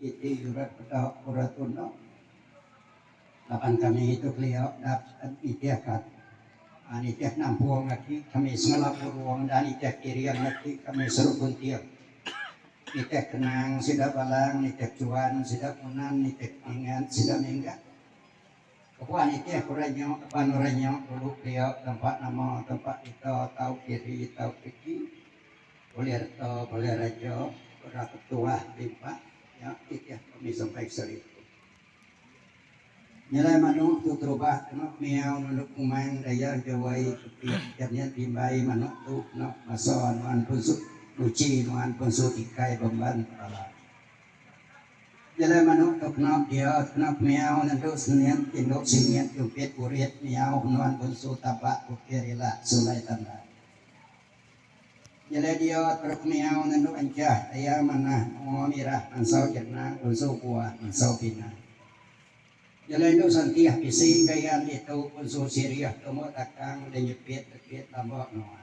iti yurat pada uratuno lapan kami itu beliau dapat itiakat itiak nampuang lagi kami sengalap uruang dan itiak kirian lagi kami seru buntiak itiak kenang sida balang itiak cuan sida punan itiak ingat sida minggat kepuan itiak kuranyo panuranyo dulu beliau tempat nama tempat itu tahu kiri tahu kiri boleh reto boleh rajo ora ketua limpa ya itiak kami sampai seribu nyalai manuk tu terubah kenok miau nunuk kumang daya jawai ketiak jadinya timbai manuk tu kenok mason nuan pusuk luci nuan pusuk ikai bemban kepala nyalai manuk tu kenok dia kenok miau nunuk senian tinduk sinian jupit urit miau nuan pusuk tabak ukirila sulai tanda nyalai dia teruk miau nunuk ancah daya mana ngomirah mansau jenang pusuk kuah mansau pinah jalan itu santiah pising kayan itu unsur siriah kamu takang dan nyepit tambah noa.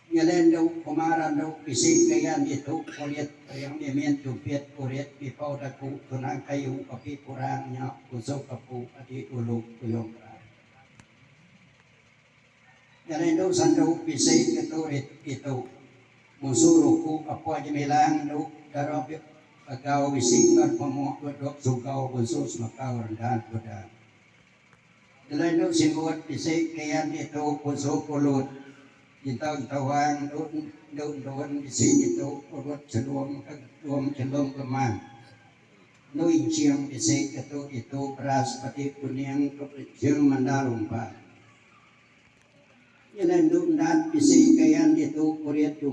Jalan itu kemaran itu pising kayan itu kulit yang dimin jepit kulit pipau daku tunang kayu kopi kurangnya unsur kepu adi ulu kuyong. Jalan itu sandu pising itu musuh ruku apa aja milang itu darah agau bisingkan pemuak bedok sugau khusus makau rendahan pedang. Jalan itu simbut bising kian itu khusus kulut. Jintau-jintauan daun-daun bising itu urut celum kemang. Nuing ciang bising itu beras pati kuning ciang mandalumpa. Jalan itu dan bising kian itu kurit